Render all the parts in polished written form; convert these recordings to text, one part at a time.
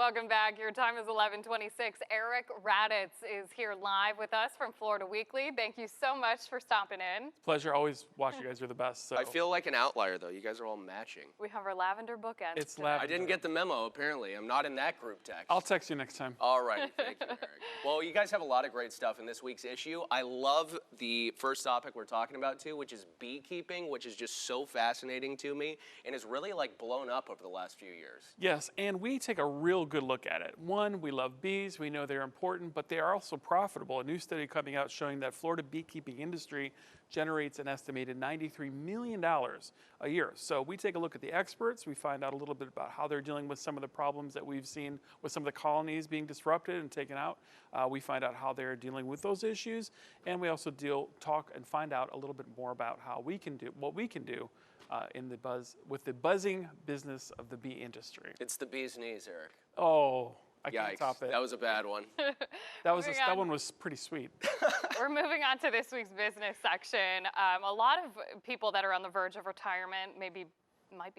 Welcome back. Your time is 11:26. Eric Raditz is here live with us from Florida Weekly. Thank you so much for stopping in. Pleasure. Always watch you guys. You're the best. So. I feel like an outlier, though. You guys are all matching. We have our lavender bookend. It's today. lavender. I didn't get the memo, apparently. I'm not in that group text. I'll text you next time. All right. Thank you, Eric. Well, you guys have a lot of great stuff in this week's issue. I love the first topic we're talking about, too, which is beekeeping, which is just so fascinating to me and has really, blown up over the last few years. Yes, and we take a real good look at it. One, we love bees. We know they're important, but they are also profitable. A new study coming out showing that Florida beekeeping industry generates an estimated $93 million a year. So we take a look at the experts. We find out a little bit about how they're dealing with some of the problems that we've seen with some of the colonies being disrupted and taken out. We find out how they're dealing with those issues, and we also talk and find out a little bit more about how we can do what we can do with the buzzing business of the bee industry. It's the bee's knees, Eric. Oh, I can't Yikes. top it. That was a bad one. That one was pretty sweet. We're moving on to this week's business section. A lot of people that are on the verge of retirement might be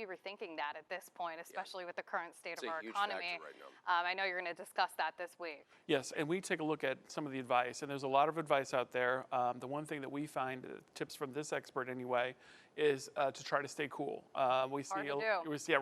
rethinking that at this point, especially with the current state of our economy. Right, I know you're going to discuss that this week. Yes, and we take a look at some of the advice, and there's a lot of advice out there. The one thing that we find, tips from this expert anyway, is to try to stay cool. We're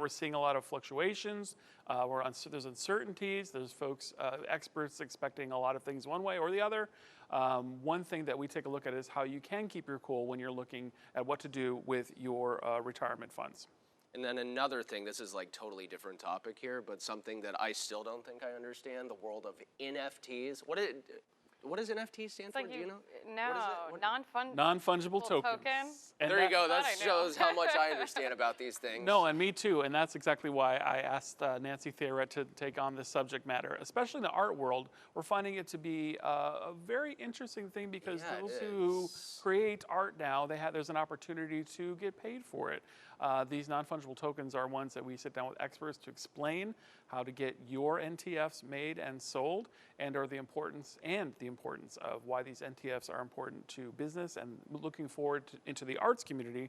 seeing a lot of fluctuations. There's uncertainties. There's folks, experts expecting a lot of things one way or the other. One thing that we take a look at is how you can keep your cool when you're looking at what to do with your retirement funds. And then another thing, this is totally different topic here, but something that I still don't think I understand, the world of NFTs. What does NFT stand for? Do you know? No, non-fungible tokens. And there you go. That shows how much I understand about these things. No, and me too. And that's exactly why I asked Nancy Theoret to take on this subject matter. Especially in the art world, we're finding it to be a very interesting thing because those who create art now, there's an opportunity to get paid for it. These non-fungible tokens are ones that we sit down with experts to explain how to get your NTFs made and sold, and the importance of why these NTFs are important to business, and looking forward into the arts community,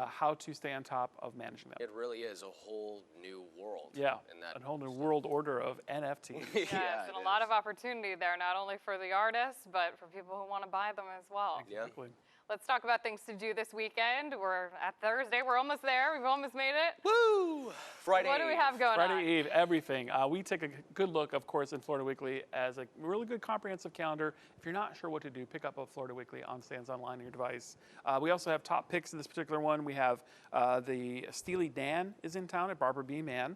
how to stay on top of managing them. It really is a whole new world. Yeah, a whole new world order of NFTs. Yes, and a lot of opportunity there, not only for the artists, but for people who want to buy them as well. Exactly. Let's talk about things to do this weekend. We're at Thursday. We're almost there. We've almost made it. Woo! Friday What do we have going on? Friday Eve, everything. We take a good look, of course, in Florida Weekly as a really good comprehensive calendar. If you're not sure what to do, pick up a Florida Weekly on stands online on your device. We also have top picks in this particular one. We have the Steely Dan is in town at Barbara B. Mann,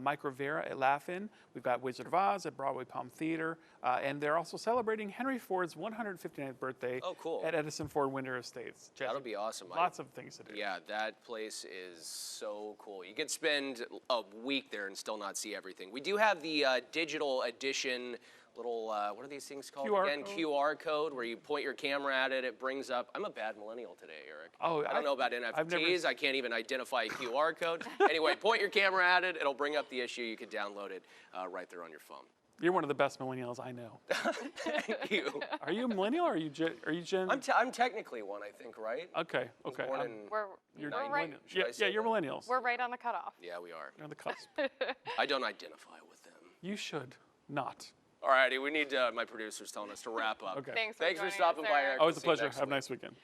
Mike Rivera at Laugh-In. We've got Wizard of Oz at Broadway Palm Theater. And they're also celebrating Henry Ford's 159th birthday at Edison Ford Winter Estates. That'll be awesome. Lots of things to do. Yeah, that place is so cool. You could spend a week there and still not see everything. We do have the digital edition little, what are these things called again? QR code, where you point your camera at it. It brings up, I'm a bad millennial today, Eric. Oh, I don't know about NFTs. I can't even identify a QR code. Anyway, point your camera at it. It'll bring up the issue. You could download it right there on your phone. You're one of the best millennials I know. Thank you. Are you a millennial or are you Gen? I'm technically one, I think, right? Okay. You're right. You're millennials. We're right on the cutoff. Yeah, we are. You're on the cusp. I don't identify with them. You should not. All righty, we need my producers telling us to wrap up. Okay. Thanks for stopping by, Eric. Always a pleasure. Have a nice weekend.